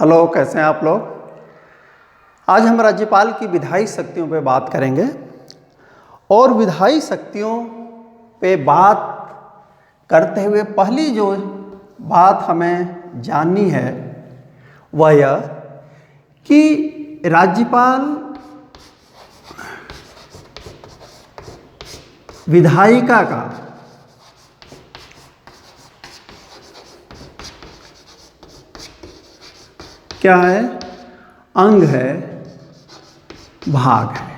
Hello, कैसे हैं आप लोग। आज हम राज्यपाल की विधायी शक्तियों पे बात करेंगे और विधायी शक्तियों पे बात करते हुए पहली जो बात हमें जाननी है वह यह कि राज्यपाल विधायिका का क्या है, अंग है, भाग है।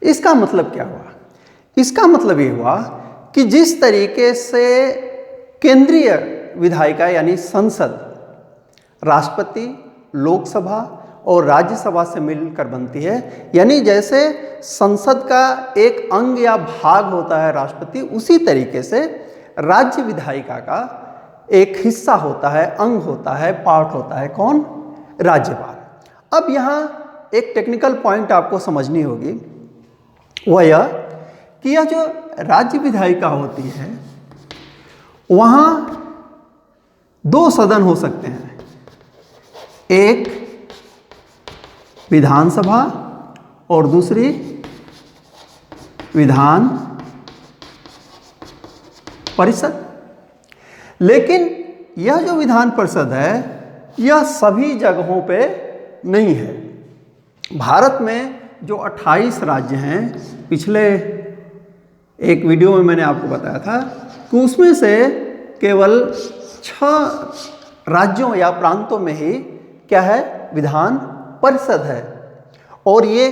इसका मतलब क्या हुआ? इसका मतलब ये हुआ कि जिस तरीके से केंद्रीय विधायिका यानी संसद राष्ट्रपति, लोकसभा और राज्यसभा से मिलकर बनती है, यानी जैसे संसद का एक अंग या भाग होता है राष्ट्रपति, उसी तरीके से राज्य विधायिका का एक हिस्सा होता है, अंग होता है, पार्ट होता है। कौन? राज्यपाल। अब यहाँ एक टेक्निकल पॉइंट आपको समझनी होगी, वह यह कि यह जो राज्य विधायिका होती है वहाँ दो सदन हो सकते हैं, एक विधानसभा और दूसरी विधान परिषद। लेकिन यह जो विधान परिषद है यह सभी जगहों पे नहीं है। भारत में जो 28 राज्य हैं, पिछले एक वीडियो में मैंने आपको बताया था कि उसमें से केवल 6 राज्यों या प्रांतों में ही क्या है, विधान परिषद है। और ये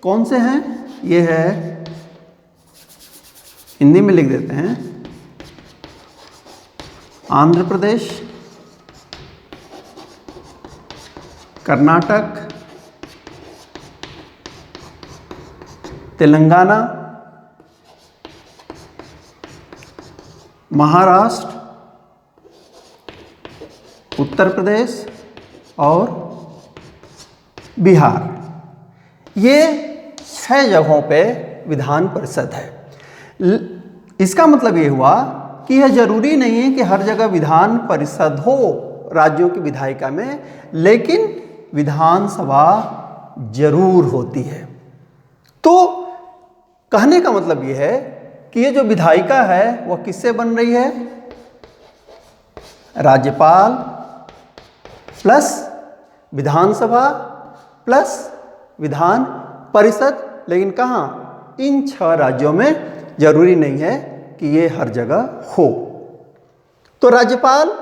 कौन से हैं? ये है, हिंदी में लिख देते हैं, आंध्र प्रदेश, कर्नाटक, तेलंगाना, महाराष्ट्र, उत्तर प्रदेश और बिहार। ये 6 जगहों पे विधान परिषद है। इसका मतलब ये हुआ कि यह जरूरी नहीं है कि हर जगह विधान परिषद हो राज्यों की विधायिका में, लेकिन विधानसभा जरूर होती है। तो कहने का मतलब यह है कि ये जो विधायिका है वह किससे बन रही है? राज्यपाल प्लस विधानसभा प्लस विधान परिषद। लेकिन कहाँ? इन 6 राज्यों में जरूरी नहीं है कि ये हर जगह हो। तो राज्यपाल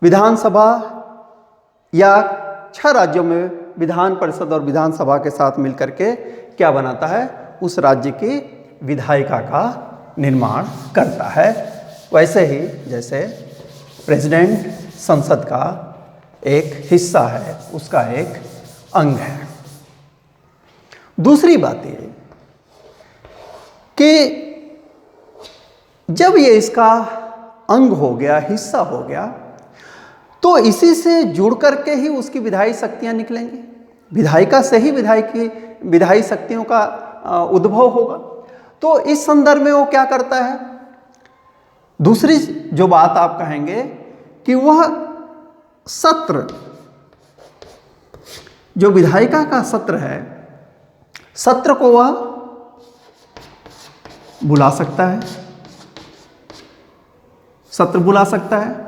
विधानसभा या 6 राज्यों में विधान परिषद और विधानसभा के साथ मिलकर के क्या बनाता है? उस राज्य की विधायिका का निर्माण करता है। वैसे ही जैसे प्रेसिडेंट संसद का एक हिस्सा है, उसका एक अंग है। दूसरी बात ये कि जब ये इसका अंग हो गया, हिस्सा हो गया, तो इसी से जुड़ करके ही उसकी विधायी शक्तियां निकलेंगी। विधायिका से ही विधायी शक्तियों का उद्भव होगा। तो इस संदर्भ में वो क्या करता है? दूसरी जो बात आप कहेंगे कि वह सत्र, जो विधायिका का सत्र है, सत्र को वह बुला सकता है, सत्र बुला सकता है।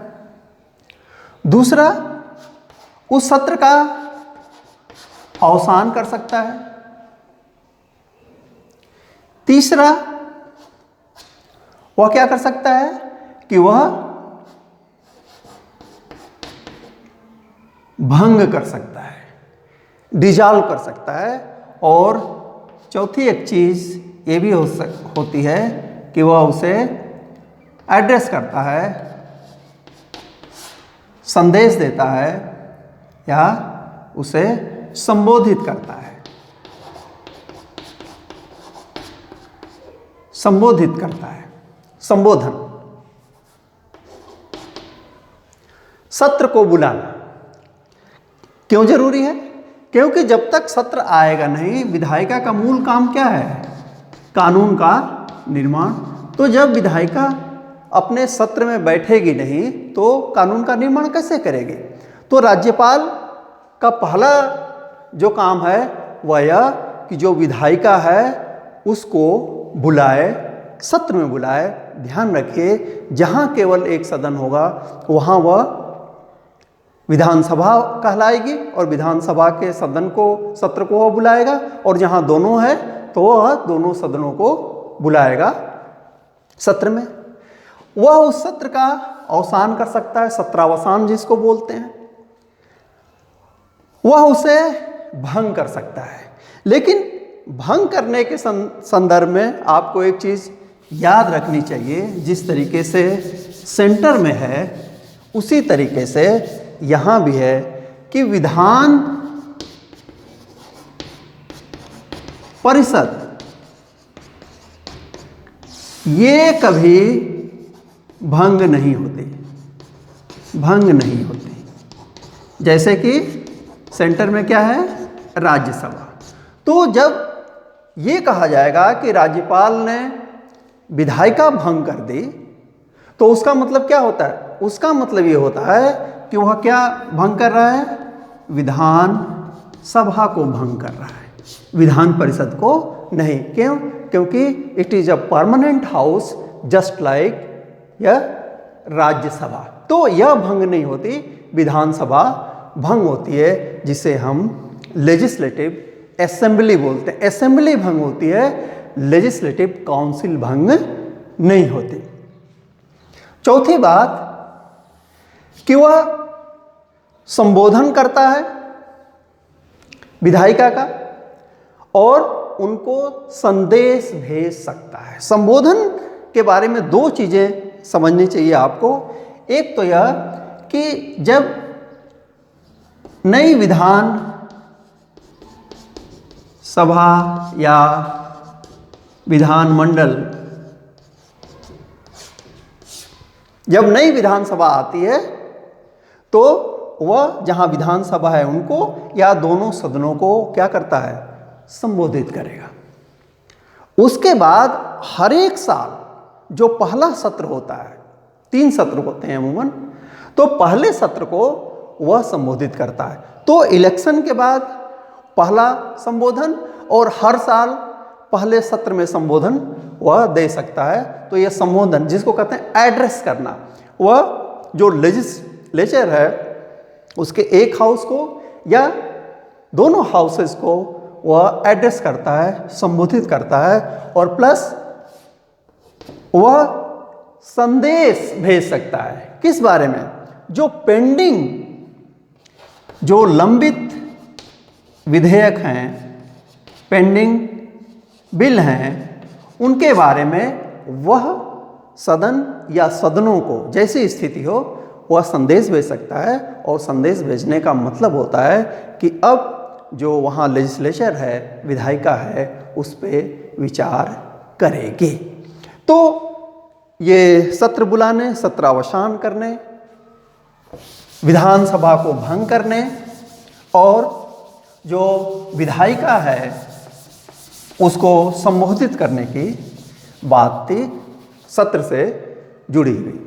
दूसरा, उस सत्र का अवसान कर सकता है। तीसरा, वह क्या कर सकता है कि वह भंग कर सकता है, डिसॉल्व कर सकता है। और चौथी एक चीज ये भी होती है कि वह उसे एड्रेस करता है, संदेश देता है या उसे संबोधित करता है, संबोधित करता है, संबोधन। सत्र को बुलाना क्यों जरूरी है? क्योंकि जब तक सत्र आएगा नहीं, विधायिका का मूल काम क्या है? कानून का निर्माण। तो जब विधायिका अपने सत्र में बैठेगी नहीं तो कानून का निर्माण कैसे करेगी? तो राज्यपाल का पहला जो काम है वह यह कि जो विधायिका है उसको बुलाए, सत्र में बुलाए। ध्यान रखिए, जहाँ केवल एक सदन होगा वहाँ वह विधानसभा कहलाएगी और विधानसभा के सत्र को वह बुलाएगा, और जहाँ दोनों है तो वह दोनों सदनों को बुलाएगा सत्र में। वह उस सत्र का अवसान कर सकता है, सत्रावसान जिसको बोलते हैं, वह उसे भंग कर सकता है। लेकिन भंग करने के संदर्भ में आपको एक चीज़ याद रखनी चाहिए, जिस तरीके से सेंटर में है उसी तरीके से यहाँ भी है कि विधान परिषद ये कभी भंग नहीं होती, भंग नहीं होती। जैसे कि सेंटर में क्या है, राज्यसभा। तो जब ये कहा जाएगा कि राज्यपाल ने विधायिका भंग कर दी, तो उसका मतलब क्या होता है? उसका मतलब ये होता है कि वह क्या भंग कर रहा है? विधान सभा को भंग कर रहा है, विधान परिषद को नहीं। क्यों? क्योंकि it is a permanent house just like यह राज्यसभा। तो यह भंग नहीं होती, विधानसभा भंग होती है, जिसे हम लेजिस्लेटिव असेंबली बोलते हैं। असेंबली भंग होती है, लेजिस्लेटिव काउंसिल भंग नहीं होती। चौथी बात कि वह संबोधन करता है विधायिका का और उनको संदेश भेज सकता है। संबोधन के बारे में दो चीज़ें समझनी चाहिए आपको। एक तो यह कि जब नई विधान सभा या विधानमंडल, जब नई विधानसभा आती है तो वह जहां विधानसभा है उनको या दोनों सदनों को क्या करता है? संबोधित करेगा। उसके बाद हर एक साल जो पहला सत्र होता है, 3 सत्र होते हैं अमूमन, तो पहले सत्र को वह संबोधित करता है। तो इलेक्शन के बाद पहला संबोधन और हर साल पहले सत्र में संबोधन वह दे सकता है। तो यह संबोधन जिसको कहते हैं एड्रेस करना, वह जो लेजिस्लेचर है उसके एक हाउस को या दोनों हाउसेस को वह एड्रेस करता है, संबोधित करता है, और प्लस वह संदेश भेज सकता है। किस बारे में? जो पेंडिंग, जो लंबित विधेयक हैं, पेंडिंग बिल हैं, उनके बारे में वह सदन या सदनों को जैसी स्थिति हो वह संदेश भेज सकता है। और संदेश भेजने का मतलब होता है कि अब जो वहाँ लेजिस्लेचर है, विधायिका है, उस पर विचार करेगी। तो ये सत्र बुलाने, सत्रावसान करने, विधानसभा को भंग करने और जो विधायिका है उसको संबोधित करने की बात थी, सत्र से जुड़ी हुई।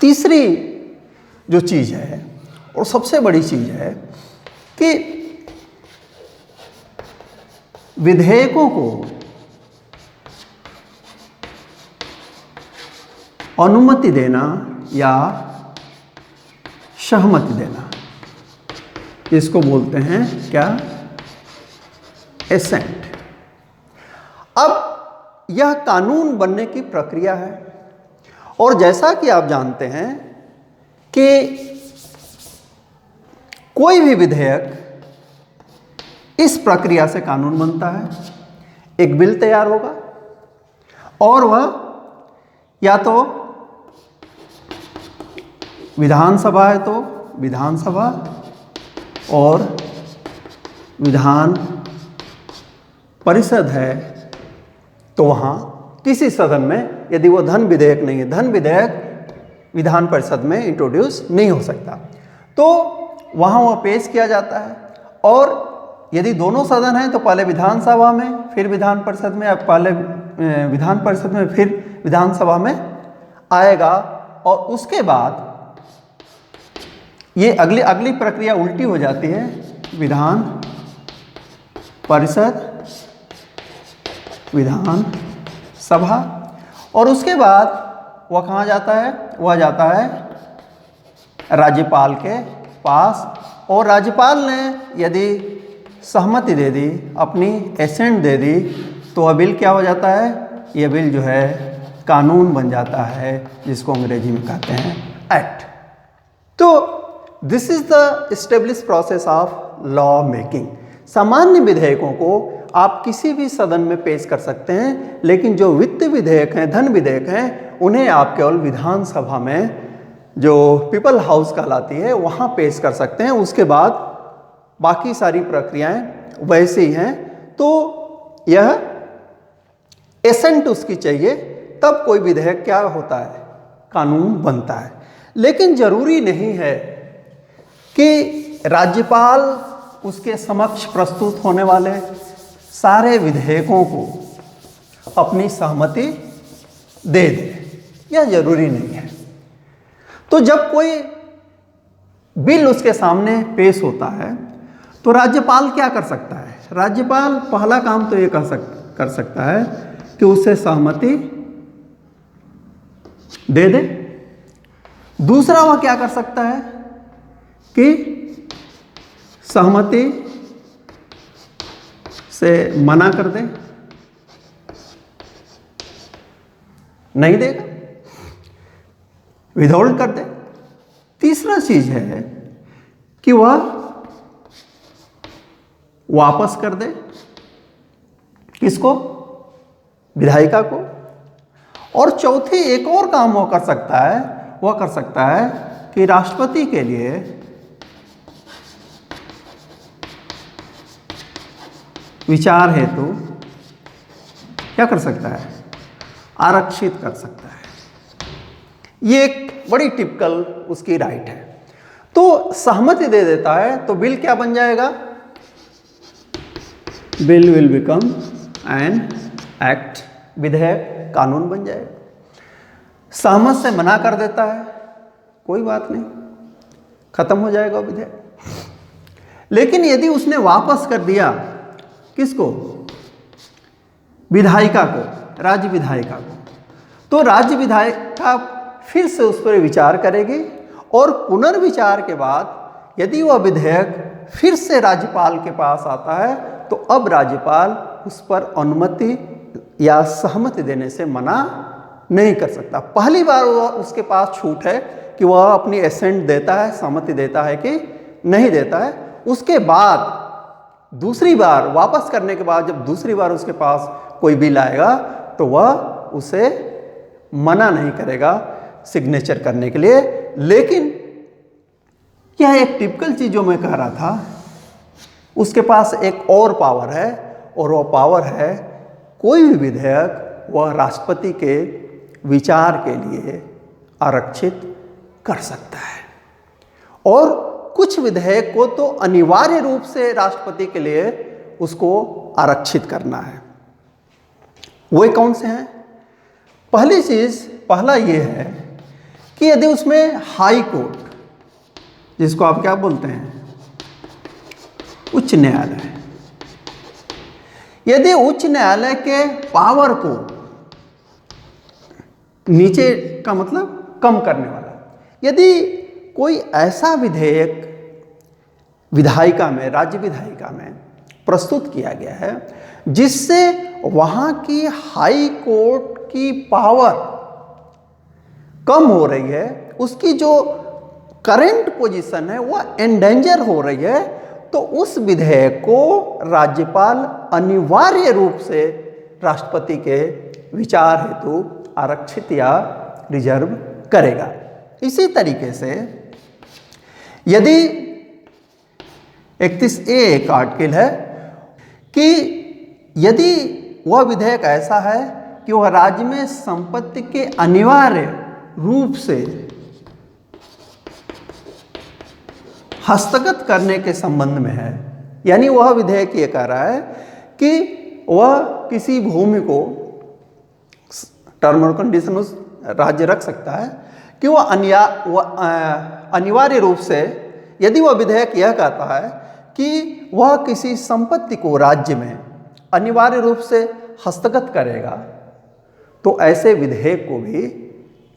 तीसरी जो चीज़ है और सबसे बड़ी चीज़ है कि विधेयकों को अनुमति देना या सहमति देना, इसको बोलते हैं क्या? एसेंट। अब यह कानून बनने की प्रक्रिया है और जैसा कि आप जानते हैं कि कोई भी विधेयक इस प्रक्रिया से कानून बनता है। एक बिल तैयार होगा और वह या तो विधानसभा है तो विधानसभा और विधान परिषद है तो वहाँ किसी सदन में, यदि वो धन विधेयक नहीं है, धन विधेयक विधान परिषद में इंट्रोड्यूस नहीं हो सकता, तो वहाँ वह पेश किया जाता है। और यदि दोनों सदन हैं तो पहले विधानसभा में फिर विधान परिषद में, पहले विधान परिषद में फिर विधानसभा में आएगा। और उसके बाद ये अगली अगली प्रक्रिया उल्टी हो जाती है, विधान परिषद, विधान सभा, और उसके बाद वह कहाँ जाता है, वह जाता है राज्यपाल के पास, और राज्यपाल ने यदि सहमति दे दी, अपनी एसेंट दे दी, तो वह बिल क्या हो जाता है, यह बिल जो है कानून बन जाता है, जिसको अंग्रेजी में कहते हैं एक्ट। तो this is the establish process of law making. सामान्य विधेयकों को आप किसी भी सदन में पेश कर सकते हैं, लेकिन जो वित्त विधेयक हैं, धन विधेयक हैं, उन्हें आप केवल विधानसभा में, जो पीपल हाउस कहलाती है, वहाँ पेश कर सकते हैं। उसके बाद बाकी सारी प्रक्रियाएं वैसे ही हैं। तो यह एसेंट उसकी चाहिए, तब कोई विधेयक क्या होता है, कानून बनता है। लेकिन जरूरी नहीं है कि राज्यपाल उसके समक्ष प्रस्तुत होने वाले सारे विधेयकों को अपनी सहमति दे दे, यह जरूरी नहीं है। तो जब कोई बिल उसके सामने पेश होता है, तो राज्यपाल क्या कर सकता है? राज्यपाल पहला काम तो ये कर सकता है कि उसे सहमति दे दे। दूसरा वह क्या कर सकता है कि सहमति से मना कर दे, नहीं देगा, विथहोल्ड कर दे। तीसरा चीज है कि वह वापस कर दे, किसको? विधायिका को। और चौथी एक और काम वो कर सकता है, वह कर सकता है कि राष्ट्रपति के लिए विचार हेतु क्या कर सकता है? आरक्षित कर सकता है। ये एक बड़ी टिपिकल उसकी राइट है। तो सहमति दे देता है तो बिल क्या बन जाएगा? Bill will become an act, विधेयक कानून बन जाएगा। सहमत से मना कर देता है, कोई बात नहीं, खत्म हो जाएगा विधेयक। लेकिन यदि उसने वापस कर दिया, किसको? विधायिका को, राज्य विधायिका को, तो राज्य विधायिका फिर से उस पर विचार करेगी, और पुनर्विचार के बाद यदि वह विधेयक फिर से राज्यपाल के पास आता है, तो अब राज्यपाल उस पर अनुमति या सहमति देने से मना नहीं कर सकता। पहली बार वह उसके पास छूट है कि वह अपनी एसेंट देता है, सहमति देता है कि नहीं देता है। उसके बाद दूसरी बार वापस करने के बाद जब दूसरी बार उसके पास कोई बिल आएगा, तो वह उसे मना नहीं करेगा सिग्नेचर करने के लिए। लेकिन यह एक टिपिकल चीज जो मैं कह रहा था, उसके पास एक और पावर है, और वह पावर है कोई भी विधेयक वह राष्ट्रपति के विचार के लिए आरक्षित कर सकता है। और कुछ विधेयक को तो अनिवार्य रूप से राष्ट्रपति के लिए उसको आरक्षित करना है। वे कौन से हैं? पहली चीज, पहला ये है कि यदि उसमें हाई कोर्ट, जिसको आप क्या बोलते हैं, उच्च न्यायालय, यदि उच्च न्यायालय के पावर को, नीचे का मतलब कम करने वाला, यदि कोई ऐसा विधेयक विधायिका में, राज्य विधायिका में प्रस्तुत किया गया है जिससे वहां की हाई कोर्ट की पावर कम हो रही है, उसकी जो करंट पोजीशन है वह एंडेंजर हो रही है, तो उस विधेयक को राज्यपाल अनिवार्य रूप से राष्ट्रपति के विचार हेतु आरक्षित या रिजर्व करेगा। इसी तरीके से यदि 31A एक आर्टिकल है कि यदि वह विधेयक ऐसा है कि वह राज्य में संपत्ति के अनिवार्य रूप से हस्तगत करने के संबंध में है, यानी वह विधेयक ये कह रहा है कि वह किसी भूमि को, टर्म और कंडीशन उस राज्य रख सकता है कि वह अनिवार्य रूप से यदि वह विधेयक यह कहता है कि वह किसी संपत्ति को राज्य में अनिवार्य रूप से हस्तगत करेगा, तो ऐसे विधेयक को भी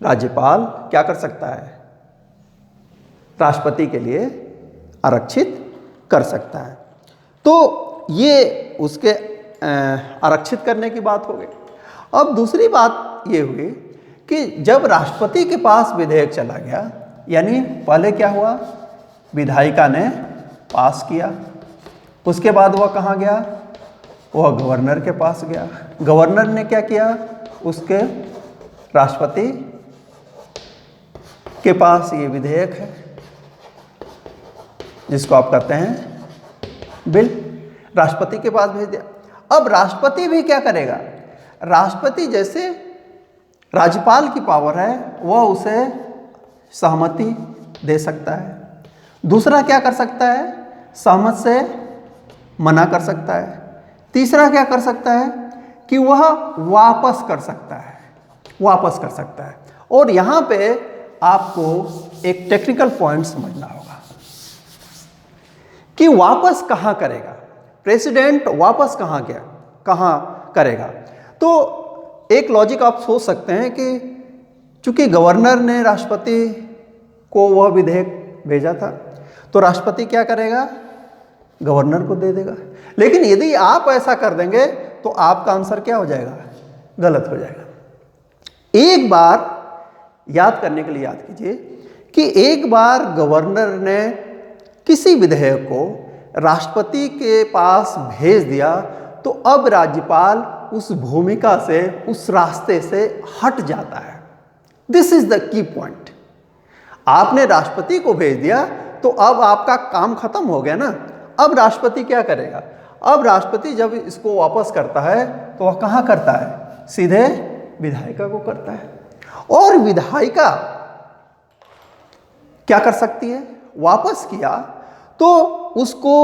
राज्यपाल क्या कर सकता है, राष्ट्रपति के लिए आरक्षित कर सकता है। तो ये उसके आरक्षित करने की बात हो गई। अब दूसरी बात ये हुई कि जब राष्ट्रपति के पास विधेयक चला गया, यानी पहले क्या हुआ, विधायिका ने पास किया, उसके बाद वह कहाँ गया, वह गवर्नर के पास गया। गवर्नर ने क्या किया, उसके राष्ट्रपति के पास ये विधेयक है जिसको आप कहते हैं बिल, राष्ट्रपति के पास भेज दिया। अब राष्ट्रपति भी क्या करेगा, राष्ट्रपति जैसे राज्यपाल की पावर है वह उसे सहमति दे सकता है। दूसरा क्या कर सकता है, सहमत से मना कर सकता है। तीसरा क्या कर सकता है कि वह वापस कर सकता है, वापस कर सकता है। और यहाँ पे आपको एक टेक्निकल पॉइंट समझना होगा कि वापस कहाँ करेगा, प्रेसिडेंट वापस कहाँ करेगा। तो एक लॉजिक आप सोच सकते हैं कि चूंकि गवर्नर ने राष्ट्रपति को वह विधेयक भेजा था, तो राष्ट्रपति क्या करेगा, गवर्नर को दे देगा। लेकिन यदि आप ऐसा कर देंगे तो आपका आंसर क्या हो जाएगा, गलत हो जाएगा। एक बार याद करने के लिए याद कीजिए कि एक बार गवर्नर ने किसी विधेयक को राष्ट्रपति के पास भेज दिया, तो अब राज्यपाल उस भूमिका से, उस रास्ते से हट जाता है। This is the key point. आपने राष्ट्रपति को भेज दिया तो अब आपका काम खत्म हो गया ना। अब राष्ट्रपति क्या करेगा, अब राष्ट्रपति जब इसको वापस करता है तो वह कहाँ करता है, सीधे विधायिका को करता है। और विधायिका क्या कर सकती है, वापस किया तो उसको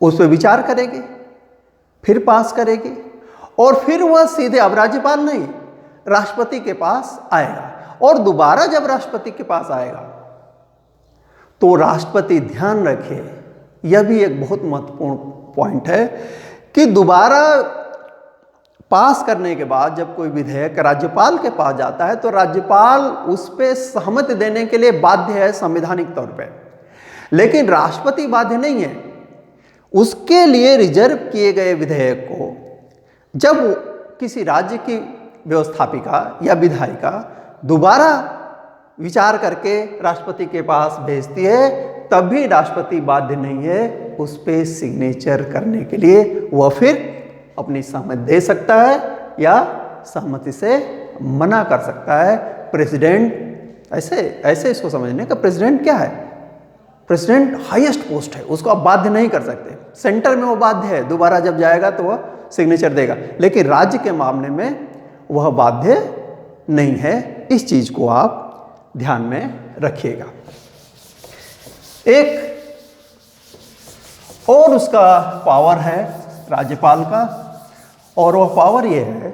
उस पर विचार करेगी, फिर पास करेगी, और फिर वह सीधे, अब राज्यपाल नहीं, राष्ट्रपति के पास आएगा। और दोबारा जब राष्ट्रपति के पास आएगा तो राष्ट्रपति, ध्यान रखे यह भी एक बहुत महत्वपूर्ण पॉइंट है कि दोबारा पास करने के बाद जब कोई विधेयक राज्यपाल के पास जाता है तो राज्यपाल उस पर सहमति देने के लिए बाध्य है संवैधानिक तौर पे, लेकिन राष्ट्रपति बाध्य नहीं है। उसके लिए रिजर्व किए गए विधेयक को जब किसी राज्य की व्यवस्थापिका या विधायिका दोबारा विचार करके राष्ट्रपति के पास भेजती है, तब भी राष्ट्रपति बाध्य नहीं है उस पर सिग्नेचर करने के लिए। वह फिर अपनी सहमति दे सकता है या सहमति से मना कर सकता है। प्रेसिडेंट ऐसे इसको समझने का, प्रेसिडेंट क्या है, प्रेसिडेंट हाईएस्ट पोस्ट है, उसको आप बाध्य नहीं कर सकते। सेंटर में वो बाध्य है, दोबारा जब जाएगा तो वह सिग्नेचर देगा, लेकिन राज्य के मामले में वह बाध्य नहीं है। इस चीज को आप ध्यान में रखिएगा। एक और उसका पावर है राज्यपाल का, और वह पावर ये है,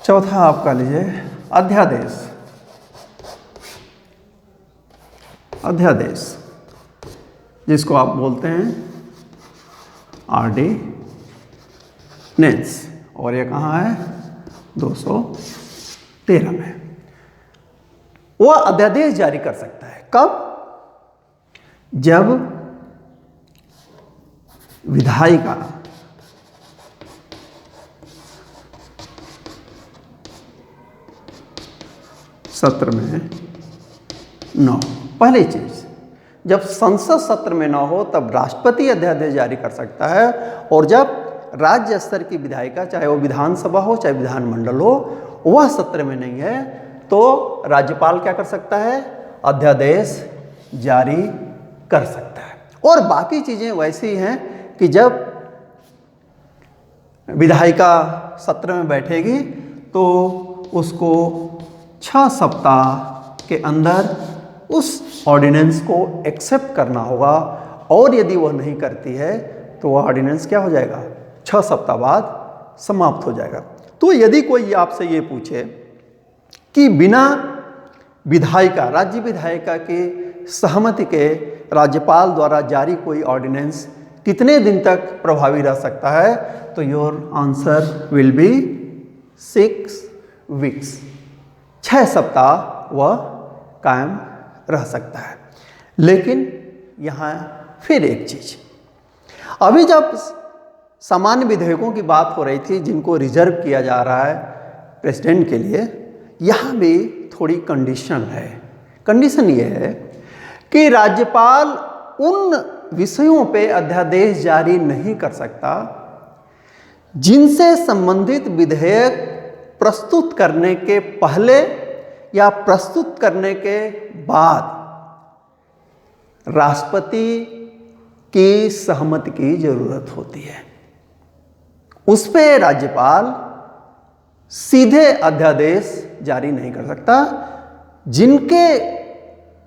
चौथा आपका लीजिए, अध्यादेश। अध्यादेश जिसको आप बोलते हैं ऑर्डिनेंस, और ये कहाँ है, 213 में। वह अध्यादेश जारी कर सकता है कब, जब विधायिका सत्र में न हो। पहली चीज, जब संसद सत्र में न हो तब राष्ट्रपति अध्यादेश जारी कर सकता है, और जब राज्य स्तर की विधायिका, चाहे वो विधानसभा हो चाहे विधानमंडल हो, वह सत्र में नहीं है, तो राज्यपाल क्या कर सकता है, अध्यादेश जारी कर सकता है। और बाकी चीजें वैसी हैं कि जब विधायिका सत्र में बैठेगी तो उसको 6 सप्ताह के अंदर उस ऑर्डिनेंस को एक्सेप्ट करना होगा, और यदि वह नहीं करती है तो वह ऑर्डिनेंस क्या हो जाएगा, 6 सप्ताह बाद समाप्त हो जाएगा। तो यदि कोई आपसे ये पूछे कि बिना विधायिका, राज्य विधायिका की सहमति के राज्यपाल द्वारा जारी कोई ऑर्डिनेंस कितने दिन तक प्रभावी रह सकता है? तो your answer will be 6 weeks. 6 सप्ताह वह कायम रह सकता है। लेकिन यहाँ फिर एक चीज, अभी जब सामान्य विधेयकों की बात हो रही थी जिनको रिजर्व किया जा रहा है प्रेसिडेंट के लिए, यहाँ भी थोड़ी कंडीशन है। कंडीशन ये है कि राज्यपाल उन विषयों पे अध्यादेश जारी नहीं कर सकता जिनसे संबंधित विधेयक प्रस्तुत करने के पहले या प्रस्तुत करने के बाद राष्ट्रपति की सहमति की जरूरत होती है। उस पे राज्यपाल सीधे अध्यादेश जारी नहीं कर सकता।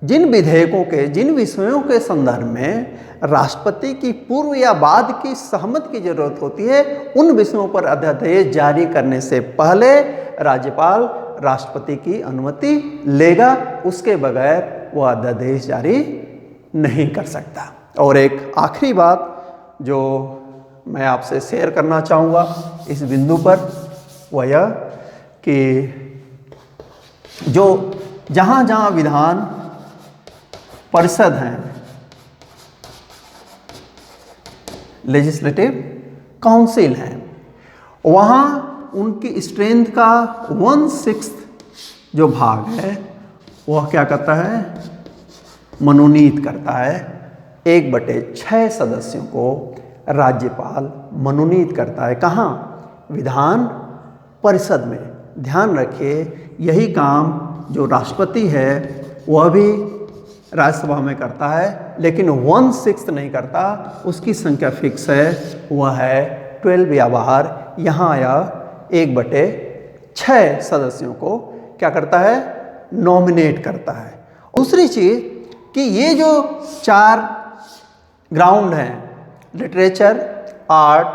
जिन विधेयकों के, जिन विषयों के संदर्भ में राष्ट्रपति की पूर्व या बाद की सहमति की जरूरत होती है, उन विषयों पर अध्यादेश जारी करने से पहले राज्यपाल राष्ट्रपति की अनुमति लेगा, उसके बगैर वह अध्यादेश जारी नहीं कर सकता। और एक आखिरी बात जो मैं आपसे शेयर करना चाहूँगा इस बिंदु पर, वह यह कि जो जहाँ जहाँ विधान परिषद हैं, लेजिस्लेटिव काउंसिल हैं, वहाँ उनकी स्ट्रेंथ का 1/6 जो भाग है वह क्या करता है? मनोनीत करता है। 1/6 सदस्यों को राज्यपाल मनोनीत करता है। कहाँ? विधान परिषद में। ध्यान रखिए, यही काम जो राष्ट्रपति है वह भी राज्यसभा में करता है, लेकिन 1/6 नहीं करता। उसकी संख्या फिक्स है, वह है 12 या बाहर। यहाँ यह 1/6 सदस्यों को क्या करता है? नॉमिनेट करता है। दूसरी चीज़ कि ये जो 4 ग्राउंड हैं, लिटरेचर, आर्ट,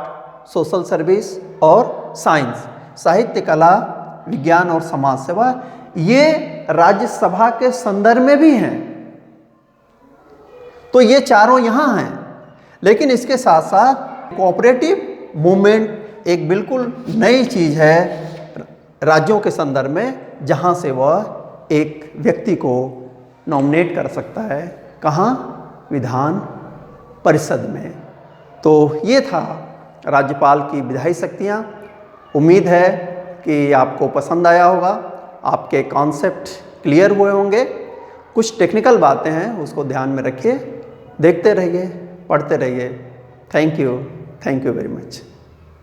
सोशल सर्विस और साइंस, साहित्य, कला, विज्ञान और समाज सेवा, ये राज्यसभा के संदर्भ में भी हैं। तो ये चारों यहाँ हैं। लेकिन इसके साथ साथ कोऑपरेटिव मूवमेंट एक बिल्कुल नई चीज़ है राज्यों के संदर्भ में, जहाँ से वह एक व्यक्ति को नॉमिनेट कर सकता है। कहाँ? विधान परिषद में। तो ये था राज्यपाल की विधायी शक्तियाँ। उम्मीद है कि आपको पसंद आया होगा, आपके कॉन्सेप्ट क्लियर हुए होंगे। कुछ टेक्निकल बातें हैं, उसको ध्यान में रखिए। देखते रहिए, पढ़ते रहिए। Thank you very much.